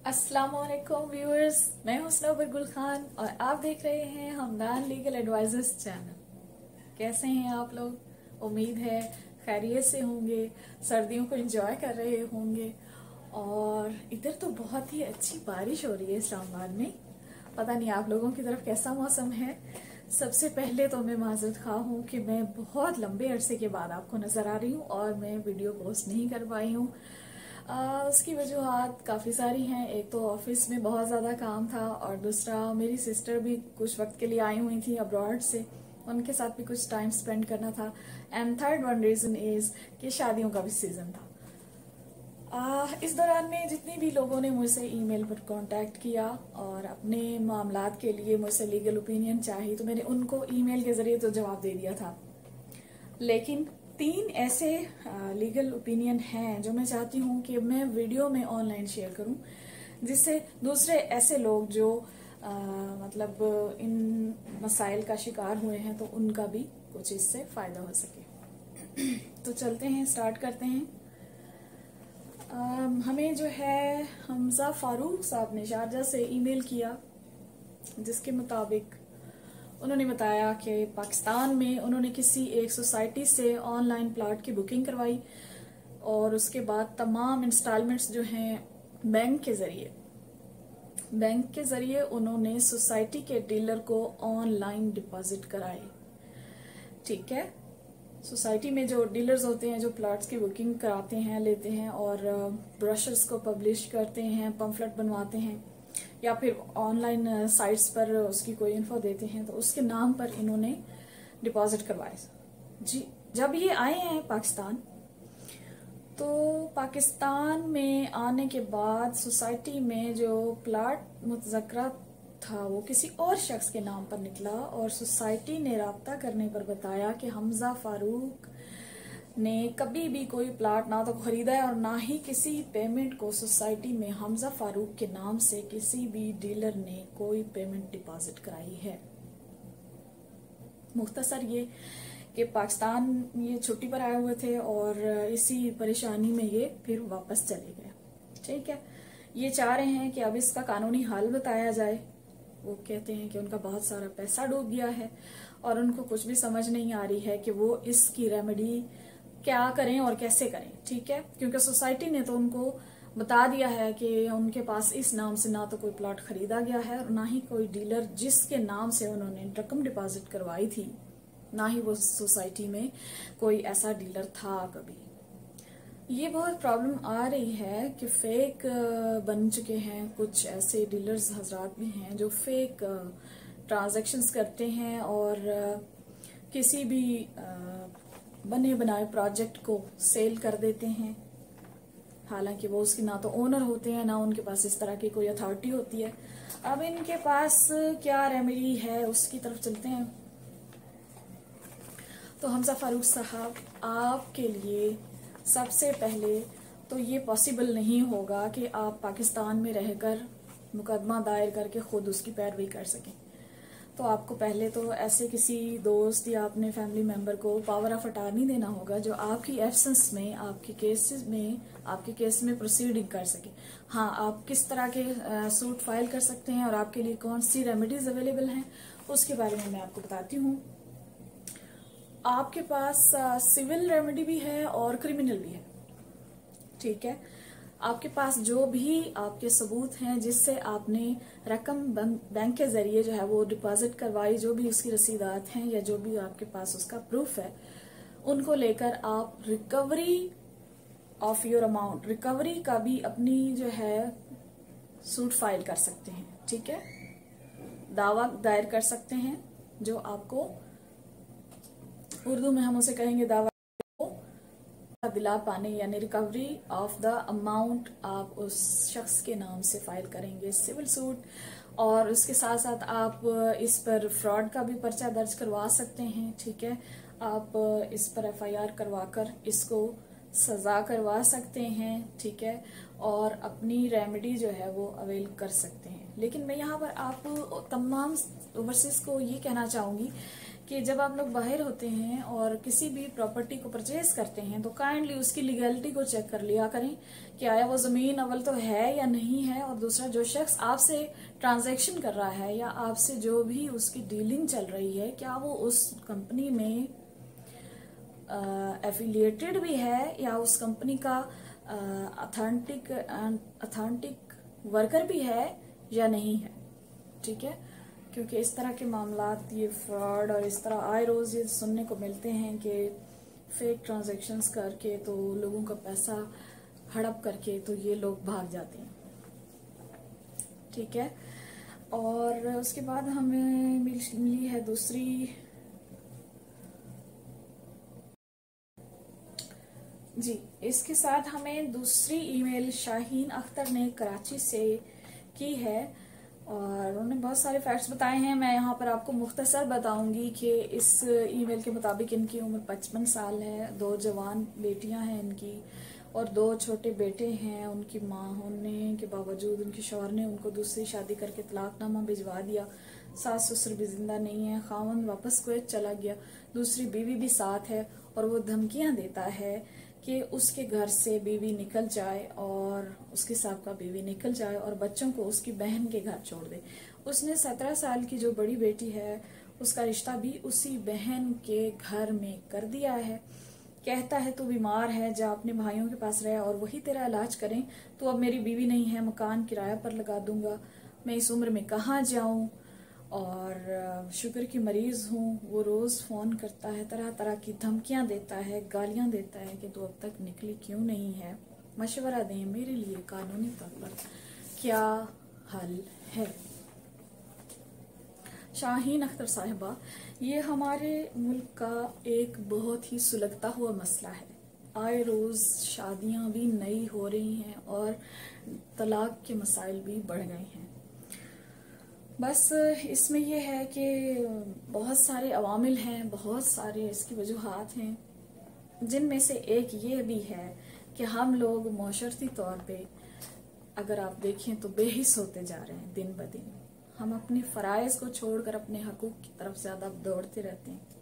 अस्सलाम वालेकुम व्यूअर्स, मैं हूं हुस्ना गुल खान और आप देख रहे हैं हमदान लीगल एडवाइजर्स चैनल। कैसे हैं आप लोग? उम्मीद है खैरियत से होंगे, सर्दियों को एंजॉय कर रहे होंगे। और इधर तो बहुत ही अच्छी बारिश हो रही है इस्लामाबाद में। पता नहीं आप लोगों की तरफ कैसा मौसम है। सबसे पहले तो मैं माजरत खा हूँ कि मैं बहुत लंबे अरसे के बाद आपको नजर आ रही हूँ और मैं वीडियो पोस्ट नहीं कर पाई हूँ। उसकी वजूहत काफ़ी सारी हैं। एक तो ऑफिस में बहुत ज़्यादा काम था और दूसरा मेरी सिस्टर भी कुछ वक्त के लिए आई हुई थी अब्रॉड से, उनके साथ भी कुछ टाइम स्पेंड करना था। And third one reason is कि शादियों का भी सीज़न था। इस दौरान में जितने भी लोगों ने मुझसे ईमेल पर कांटेक्ट किया और अपने मामलात के लिए मुझसे लीगल ओपिनियन चाही, तो मैंने उनको ईमेल के ज़रिए तो जवाब दे दिया था। लेकिन 3 ऐसे लीगल ओपिनियन हैं जो मैं चाहती हूँ कि मैं वीडियो में ऑनलाइन शेयर करूँ, जिससे दूसरे ऐसे लोग जो मतलब इन मसाइल का शिकार हुए हैं तो उनका भी कुछ इससे फायदा हो सके। तो चलते हैं, स्टार्ट करते हैं। हमें जो है हमजा फारूक साहब ने शारजा से ईमेल किया, जिसके मुताबिक उन्होंने बताया कि पाकिस्तान में उन्होंने किसी एक सोसाइटी से ऑनलाइन प्लॉट की बुकिंग करवाई और उसके बाद तमाम इंस्टॉलमेंट्स जो हैं बैंक के जरिए उन्होंने सोसाइटी के डीलर को ऑनलाइन डिपॉजिट कराए। ठीक है, सोसाइटी में जो डीलर्स होते हैं जो प्लॉट्स की बुकिंग कराते हैं, लेते हैं और ब्रोशर्स को पब्लिश करते हैं, पम्फलेट बनवाते हैं या फिर ऑनलाइन साइट्स पर उसकी कोई इन्फो देते हैं, तो उसके नाम पर इन्होंने डिपॉजिट करवाए। जी, जब ये आए हैं पाकिस्तान, तो पाकिस्तान में आने के बाद सोसाइटी में जो प्लाट मुतज़क्रा था वो किसी और शख्स के नाम पर निकला और सोसाइटी ने राब्ता करने पर बताया कि हमजा फारूक ने कभी भी कोई प्लाट ना तो खरीदा है और ना ही किसी पेमेंट को सोसाइटी में हमजा फारूक के नाम से किसी भी डीलर ने कोई पेमेंट डिपॉजिट कराई है। मुख्तसर ये कि पाकिस्तान ये छुट्टी पर आए हुए थे और इसी परेशानी में ये फिर वापस चले गए। ठीक है, ये चाह रहे हैं कि अब इसका कानूनी हल बताया जाए। वो कहते हैं कि उनका बहुत सारा पैसा डूब गया है और उनको कुछ भी समझ नहीं आ रही है कि वो इसकी रेमेडी क्या करें और कैसे करें। ठीक है, क्योंकि सोसाइटी ने तो उनको बता दिया है कि उनके पास इस नाम से ना तो कोई प्लॉट खरीदा गया है और ना ही कोई डीलर जिसके नाम से उन्होंने रकम डिपॉजिट करवाई थी, ना ही वो सोसाइटी में कोई ऐसा डीलर था कभी। ये बहुत प्रॉब्लम आ रही है कि फेक बन चुके हैं। कुछ ऐसे डीलर्स हजरात भी हैं जो फेक ट्रांजैक्शंस करते हैं और किसी भी बने बनाए प्रोजेक्ट को सेल कर देते हैं, हालांकि वो उसकी ना तो ओनर होते हैं ना उनके पास इस तरह की कोई अथॉरिटी होती है। अब इनके पास क्या रेमेडी है उसकी तरफ चलते हैं। तो हमजा फारूक साहब, आपके लिए सबसे पहले तो ये पॉसिबल नहीं होगा कि आप पाकिस्तान में रहकर मुकदमा दायर करके खुद उसकी पैरवी कर सकें। तो आपको पहले तो ऐसे किसी दोस्त या अपने फैमिली मेंबर को पावर ऑफ अटॉर्नी देना होगा जो आपकी एब्सेंस में आपके केस में प्रोसीडिंग कर सके। हाँ, आप किस तरह के सूट फाइल कर सकते हैं और आपके लिए कौन सी रेमेडीज अवेलेबल हैं उसके बारे में मैं आपको बताती हूँ। आपके पास सिविल रेमेडी भी है और क्रिमिनल भी है। ठीक है, आपके पास जो भी आपके सबूत हैं जिससे आपने रकम बैंक के जरिए जो है वो डिपॉजिट करवाई, जो भी उसकी रसीदात हैं या जो भी आपके पास उसका प्रूफ है, उनको लेकर आप recovery of your amount, recovery का भी अपनी जो है सूट फाइल कर सकते हैं। ठीक है, दावा दायर कर सकते हैं जो आपको उर्दू में हम उसे कहेंगे दावा दिला पाने, यानी रिकवरी ऑफ द अमाउंट आप उस शख्स के नाम से फाइल करेंगे सिविल सूट। और उसके साथ साथ आप इस पर फ्रॉड का भी पर्चा दर्ज करवा सकते हैं। ठीक है, आप इस पर एफआईआर करवाकर इसको सजा करवा सकते हैं। ठीक है, और अपनी रेमेडी जो है वो अवेल कर सकते हैं। लेकिन मैं यहाँ पर आप तमाम ओवरसीज को ये कहना चाहूंगी कि जब आप लोग बाहर होते हैं और किसी भी प्रॉपर्टी को परचेज करते हैं तो काइंडली उसकी लीगलिटी को चेक कर लिया करें कि आया वो जमीन अव्वल तो है या नहीं है, और दूसरा जो शख्स आपसे ट्रांजैक्शन कर रहा है या आपसे जो भी उसकी डीलिंग चल रही है, क्या वो उस कंपनी में एफिलिएटेड भी है या उस कंपनी का अथेंटिक वर्कर भी है या नहीं है। ठीक है, क्योंकि इस तरह के मामलात, ये फ्रॉड और इस तरह आए रोज ये सुनने को मिलते हैं कि फेक ट्रांजैक्शंस करके तो लोगों का पैसा हड़प करके तो ये लोग भाग जाते हैं। ठीक है, और उसके बाद हमें मिली है दूसरी, जी इसके साथ हमें दूसरी ईमेल शाहीन अख्तर ने कराची से की है और उन्होंने बहुत सारे फैक्ट्स बताए हैं। मैं यहाँ पर आपको मुख्तसर बताऊंगी कि इस ईमेल के मुताबिक इनकी उम्र 55 साल है, 2 जवान बेटियां हैं इनकी और 2 छोटे बेटे हैं। उनकी माँ होने के बावजूद उनके शौहर ने उनको दूसरी शादी करके तलाकनामा भिजवा दिया। सास ससुर भी जिंदा नहीं है, खावंद वापस कुवैत चला गया, दूसरी बीवी भी साथ है और वो धमकियां देता है कि उसके घर से बीवी निकल जाए और उसके साहब बीवी निकल जाए और बच्चों को उसकी बहन के घर छोड़ दे। उसने 17 साल की जो बड़ी बेटी है उसका रिश्ता भी उसी बहन के घर में कर दिया है। कहता है तू बीमार है, जा अपने भाइयों के पास रहे और वही तेरा इलाज करें। तो अब मेरी बीवी नहीं है, मकान किराया पर लगा दूंगा, मैं इस उम्र में कहाँ जाऊं और शुगर की मरीज हूँ। वो रोज फोन करता है, तरह तरह की धमकियां देता है, गालियां देता है कि तू अब तक निकली क्यों नहीं है, मशवरा दें मेरे लिए कानूनी तौर पर क्या हल है। शाहीन अख्तर साहिबा, ये हमारे मुल्क का एक बहुत ही सुलगता हुआ मसला है। आए रोज शादियां भी नई हो रही हैं और तलाक के मसाइल भी बढ़ गए हैं। बस इसमें यह है कि बहुत सारे अवामिल हैं, बहुत सारे इसकी वजूहात हैं, जिनमें से एक ये भी है कि हम लोग माशरती तौर पे अगर आप देखें तो बेहिस होते जा रहे हैं दिन ब दिन। हम अपने फ़राइज़ को छोड़कर अपने हकूक़ की तरफ ज़्यादा दौड़ते रहते हैं।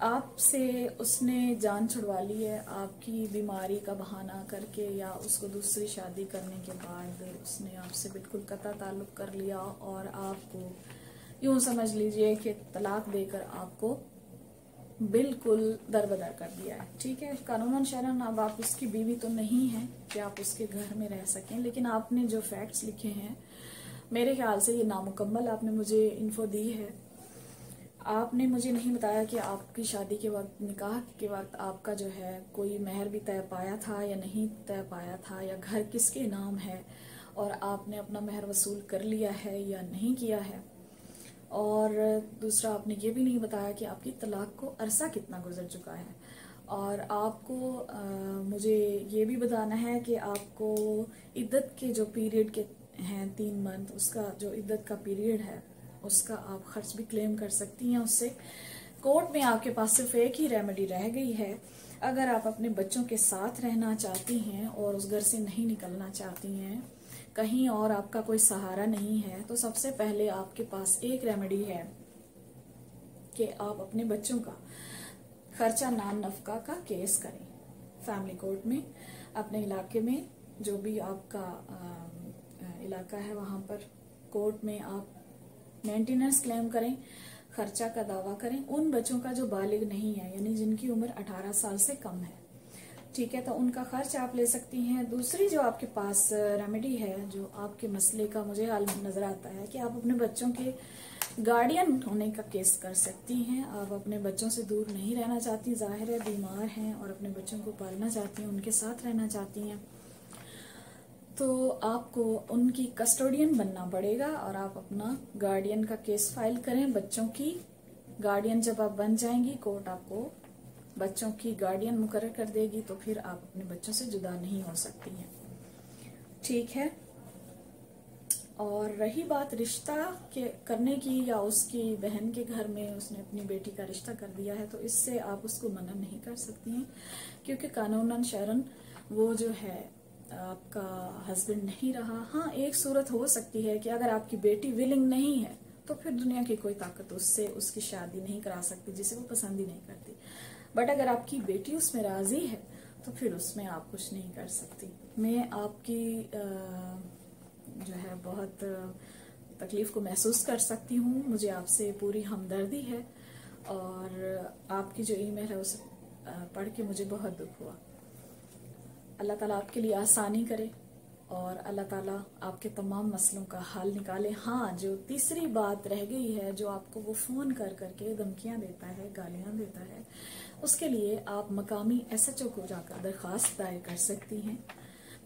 आपसे उसने जान छुड़वा ली है आपकी बीमारी का बहाना करके, या उसको दूसरी शादी करने के बाद उसने आपसे बिल्कुल कता ताल्लुक़ कर लिया और आपको यूं समझ लीजिए कि तलाक देकर आपको बिल्कुल दरबदर कर दिया है। ठीक है, कानूनन शरन अब आप उसकी बीवी तो नहीं है कि आप उसके घर में रह सकें, लेकिन आपने जो फैक्ट्स लिखे हैं मेरे ख्याल से ये नामुकम्मल आपने मुझे इन्फो दी है। आपने मुझे नहीं बताया कि आपकी शादी के वक्त, निकाह के वक्त आपका जो है कोई महर भी तय पाया था या नहीं तय पाया था, या घर किसके नाम है और आपने अपना महर वसूल कर लिया है या नहीं किया है। और दूसरा आपने ये भी नहीं बताया कि आपकी तलाक को अरसा कितना गुजर चुका है। और आपको मुझे ये भी बताना है कि आपको इद्दत के जो पीरियड के हैं 3 मंथ, उसका जो इद्दत का पीरियड है उसका आप खर्च भी क्लेम कर सकती हैं उससे। कोर्ट में आपके पास सिर्फ एक ही रेमेडी रह गई है। अगर आप अपने बच्चों के साथ रहना चाहती हैं और उस घर से नहीं निकलना चाहती हैं, कहीं और आपका कोई सहारा नहीं है, तो सबसे पहले आपके पास एक रेमेडी है कि आप अपने बच्चों का खर्चा नाम नफका का केस करें फैमिली कोर्ट में। अपने इलाके में जो भी आपका इलाका है वहां पर कोर्ट में आप मेंटेनेंस क्लेम करें, खर्चा का दावा करें उन बच्चों का जो बालिग नहीं है, यानी जिनकी उम्र 18 साल से कम है। ठीक है, तो उनका खर्च आप ले सकती हैं। दूसरी जो आपके पास रेमेडी है जो आपके मसले का मुझे हाल नजर आता है कि आप अपने बच्चों के गार्डियन होने का केस कर सकती हैं। आप अपने बच्चों से दूर नहीं रहना चाहती, जाहिर है बीमार हैं और अपने बच्चों को पालना चाहती हैं, उनके साथ रहना चाहती हैं, तो आपको उनकी कस्टोडियन बनना पड़ेगा और आप अपना गार्डियन का केस फाइल करें बच्चों की। गार्डियन जब आप बन जाएंगी, कोर्ट आपको बच्चों की गार्डियन मुकर्रर कर देगी, तो फिर आप अपने बच्चों से जुदा नहीं हो सकती हैं। ठीक है, और रही बात रिश्ता के करने की, या उसकी बहन के घर में उसने अपनी बेटी का रिश्ता कर दिया है, तो इससे आप उसको मना नहीं कर सकती हैं, क्योंकि कानूनन शरन वो जो है आपका हस्बैंड नहीं रहा। हाँ, एक सूरत हो सकती है कि अगर आपकी बेटी विलिंग नहीं है तो फिर दुनिया की कोई ताकत उससे उसकी शादी नहीं करा सकती जिसे वो पसंद ही नहीं करती। बट अगर आपकी बेटी उसमें राजी है तो फिर उसमें आप कुछ नहीं कर सकती। मैं आपकी जो है बहुत तकलीफ को महसूस कर सकती हूँ, मुझे आपसे पूरी हमदर्दी है, और आपकी जो ईमेल है उसे पढ़ के मुझे बहुत दुख हुआ। अल्लाह ताला आपके लिए आसानी करे और अल्लाह ताला आपके तमाम मसलों का हल निकाले। हाँ, जो तीसरी बात रह गई है, जो आपको वो फ़ोन कर करके धमकियाँ देता है, गालियाँ देता है, उसके लिए आप मकामी SHO को जाकर दरख्वास्त दायर कर सकती हैं।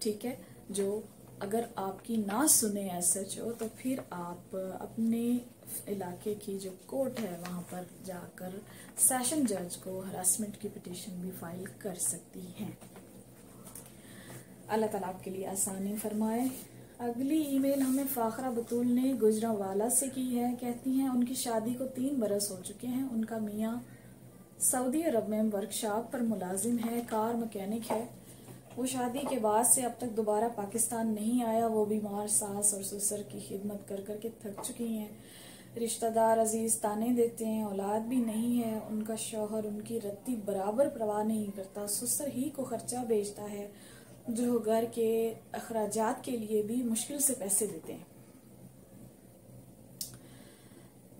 ठीक है, जो अगर आपकी ना सुने SHO तो फिर आप अपने इलाके की जो कोर्ट है वहाँ पर जाकर सेशन जज को हरासमेंट की पिटीशन भी फाइल कर सकती हैं। अल्लाह ताला आपके लिए आसानी फरमाए। अगली ईमेल हमें फाखरा बतूल ने गुजरांवाला से की है। कहती हैं उनकी शादी को 3 बरस हो चुके हैं। उनका मियाँ सऊदी अरब में वर्कशॉप पर मुलाजिम है, कार मैकेनिक है। वो शादी के बाद से अब तक दोबारा पाकिस्तान नहीं आया। वो बीमार सास और ससुर की खिदमत कर करके थक चुकी हैं। रिश्तेदार अजीज ताने देते हैं, औलाद भी नहीं है। उनका शौहर उनकी रत्ती बराबर परवाह नहीं करता, ससुर ही को खर्चा भेजता है जो घर के अखराजात के लिए भी मुश्किल से पैसे देते हैं।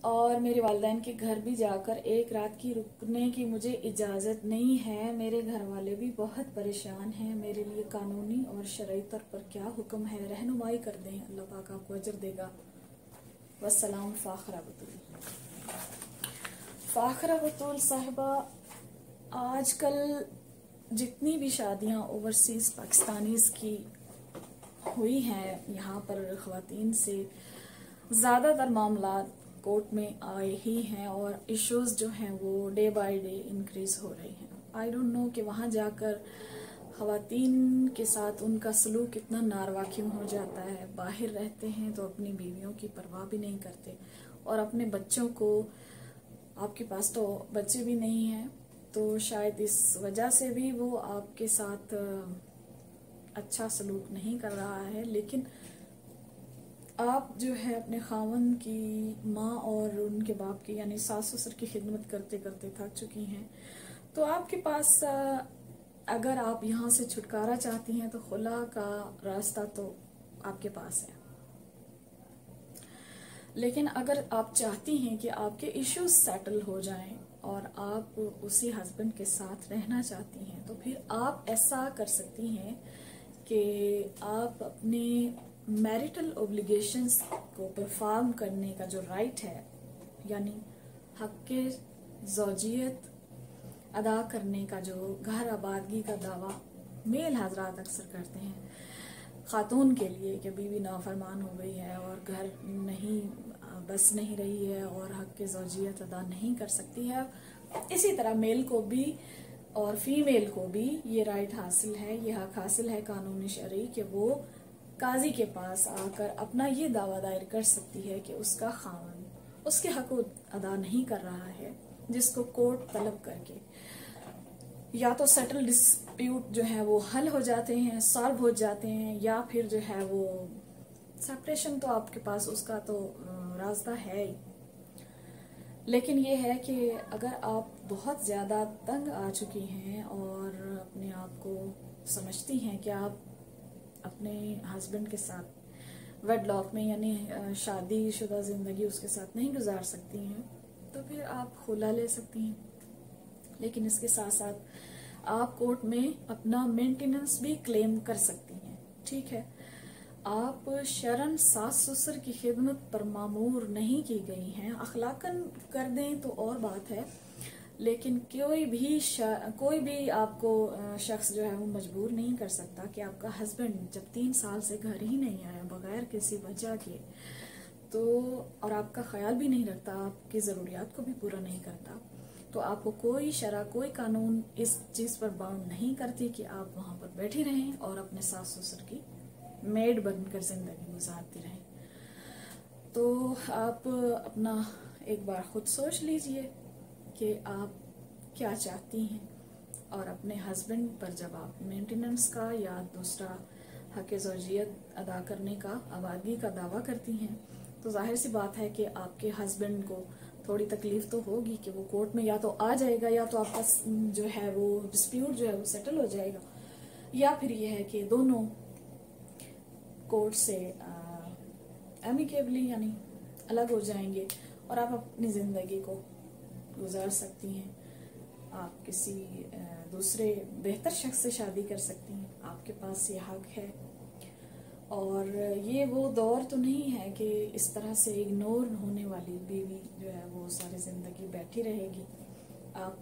और मेरे वालिदैन के घर भी जाकर एक रात की रुकने की मुझे इजाज़त नहीं है। मेरे घर वाले भी बहुत परेशान हैं। मेरे लिए कानूनी और शरई तौर पर क्या हुक्म है, रहनुमाई कर दें, अल्लाह पाक आपको अजर देगा। वस्सलाम। फाखरा बतूल। फाखरा बतूल साहिबा, आजकल जितनी भी शादियां ओवरसीज पाकिस्तानीज की हुई हैं, यहाँ पर ख़वातीन से ज़्यादातर मामला कोर्ट में आए ही हैं और इश्यूज जो हैं वो डे बाय डे इंक्रीज हो रही हैं। आई डोंट नो कि वहाँ जाकर ख़वातीन के साथ उनका सलूक कितना नारवा क्यों हो जाता है। बाहर रहते हैं तो अपनी बीवियों की परवाह भी नहीं करते, और अपने बच्चों को, आपके पास तो बच्चे भी नहीं हैं तो शायद इस वजह से भी वो आपके साथ अच्छा सलूक नहीं कर रहा है। लेकिन आप जो है अपने खावन की माँ और उनके बाप की यानी सास ससुर की खिदमत करते करते थक चुकी हैं, तो आपके पास अगर आप यहाँ से छुटकारा चाहती हैं तो खुला का रास्ता तो आपके पास है। लेकिन अगर आप चाहती हैं कि आपके इश्यूज सेटल हो जाएं और आप उसी हस्बैंड के साथ रहना चाहती हैं, तो फिर आप ऐसा कर सकती हैं कि आप अपने मैरिटल ओब्लिगेशंस को परफॉर्म करने का जो राइट है, यानी हक़ ज़ौजियत अदा करने का जो घर आबादगी का दावा मेल हजरात अक्सर करते हैं खातून के लिए कि बीवी नाफरमान हो गई है और घर नहीं बस नहीं रही है और हक़ ज़ौजियत अदा नहीं कर सकती है, इसी तरह मेल को भी और फीमेल को भी ये राइट हासिल है, ये हक हासिल है कानूनी शरई कि वो काजी के पास आकर अपना ये दावा दायर कर सकती है कि उसका खावन उसके हक अदा नहीं कर रहा है, जिसको कोर्ट तलब करके या तो सेटल डिस्प्यूट जो है वो हल हो जाते हैं, सॉल्व हो जाते हैं, या फिर जो है वो सेपरेशन तो आपके पास उसका तो रास्ता है ही। लेकिन ये है कि अगर आप बहुत ज़्यादा तंग आ चुकी हैं और अपने आप को समझती हैं कि आप अपने हस्बैंड के साथ वेडलॉक में यानी शादीशुदा ज़िंदगी उसके साथ नहीं गुजार सकती हैं, तो फिर आप खुला ले सकती हैं। लेकिन इसके साथ साथ आप कोर्ट में अपना मेंटेनेंस भी क्लेम कर सकती हैं। ठीक है, आप शरन सास ससुर की खिदमत पर मामूर नहीं की गई हैं, अखलाकन कर दें तो और बात है, लेकिन कोई भी आपको शख्स जो है वो मजबूर नहीं कर सकता कि आपका हस्बैंड जब 3 साल से घर ही नहीं आया बगैर किसी वजह के, तो और आपका ख्याल भी नहीं रखता, आपकी ज़रूरियात को भी पूरा नहीं करता, तो आपको कोई शरअ कोई कानून इस चीज़ पर बाउंड नहीं करती कि आप वहाँ पर बैठी रहें और अपने सास ससुर की मेड बनकर जिंदगी गुजारती रहें। तो आप अपना एक बार खुद सोच लीजिए कि आप क्या चाहती हैं, और अपने हस्बैंड पर जब आप मेंटेनेंस का या दूसरा हक़ ज़ौजियत अदा करने का आबादगी का दावा करती हैं, तो जाहिर सी बात है कि आपके हस्बैंड को थोड़ी तकलीफ तो होगी कि वो कोर्ट में या तो आ जाएगा, या तो आपका जो है वो डिस्प्यूट जो है वो सेटल हो जाएगा, या फिर ये है कि दोनों कोर्ट से एमिकेबली यानी अलग हो जाएंगे और आप अपनी ज़िंदगी को गुजार सकती हैं। आप किसी दूसरे बेहतर शख्स से शादी कर सकती हैं, आपके पास ये हक है। और ये वो दौर तो नहीं है कि इस तरह से इग्नोर होने वाली बीवी जो है वो सारी ज़िंदगी बैठी रहेगी। आप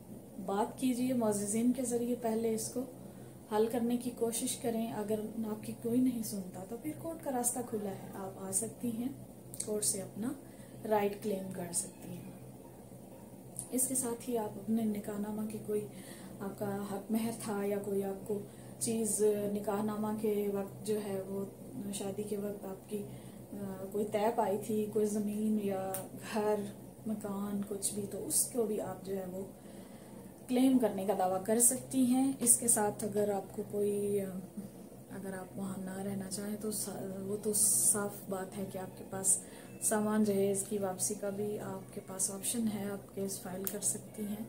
बात कीजिए मुअज़्ज़िज़ीन के ज़रिए, पहले इसको हल करने की कोशिश करें। अगर आपकी कोई नहीं सुनता तो फिर कोर्ट का रास्ता खुला है, आप आ सकती हैं, कोर्ट से अपना राइट क्लेम कर सकती हैं। इसके साथ ही आप अपने निकाहनामा की कोई आपका हक महर था या कोई आपको चीज़ निकाहनामा के वक्त जो है वो शादी के वक्त आपकी कोई तय पाई थी, कोई ज़मीन या घर मकान कुछ भी, तो उसको भी आप जो है वो क्लेम करने का दावा कर सकती हैं। इसके साथ अगर आपको कोई अगर आप वहाँ ना रहना चाहें तो वो तो साफ बात है कि आपके पास सामान जहेज की वापसी का भी आपके पास ऑप्शन है, आप केस फाइल कर सकती हैं।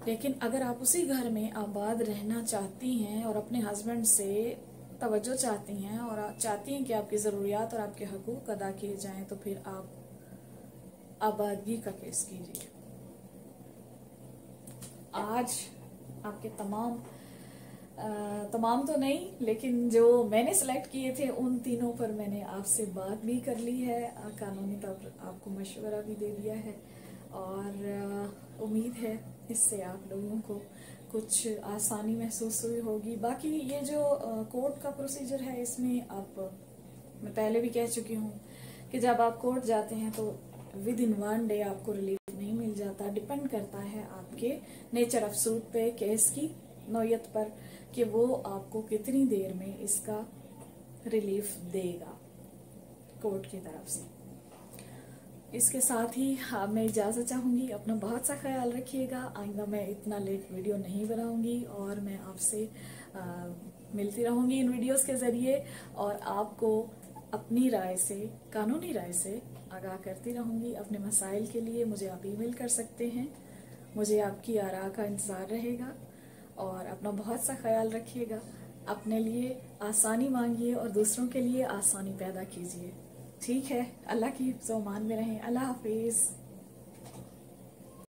लेकिन अगर आप उसी घर में आबाद रहना चाहती हैं और अपने हस्बैंड से तवज्जो चाहती हैं और आप चाहती हैं कि आपकी ज़रूरियात और आपके हकूक़ अदा किए जाएं, तो फिर आप आबादगी का केस कीजिए। आज आपके तमाम तो नहीं, लेकिन जो मैंने सेलेक्ट किए थे उन तीनों पर मैंने आपसे बात भी कर ली है, कानूनी तौर पर आपको मशवरा भी दे दिया है, और उम्मीद है इससे आप लोगों को कुछ आसानी महसूस हुई होगी। बाकी ये जो कोर्ट का प्रोसीजर है, इसमें मैं पहले भी कह चुकी हूँ कि जब आप कोर्ट जाते हैं तो विद इन 1 डे आपको रिलीफ नहीं मिल जाता। डिपेंड करता है आपके नेचर ऑफ सूट पे, केस की नौयत पर, कि वो आपको कितनी देर में इसका रिलीफ देगा कोर्ट की तरफ से। इसके साथ ही मैं इजाज़त चाहूँगी। अपना बहुत सा ख्याल रखिएगा। आइंदा मैं इतना लेट वीडियो नहीं बनाऊँगी और मैं आपसे मिलती रहूँगी इन वीडियोस के ज़रिए, और आपको अपनी राय से, कानूनी राय से आगाह करती रहूँगी। अपने मसाइल के लिए मुझे आप ईमेल कर सकते हैं, मुझे आपकी आरा का इंतज़ार रहेगा। और अपना बहुत सा ख्याल रखिएगा। अपने लिए आसानी मांगिए और दूसरों के लिए आसानी पैदा कीजिए। ठीक है, अल्लाह की हिफ्ज़-ओ-अमान में रहें। अल्लाह हाफिज़।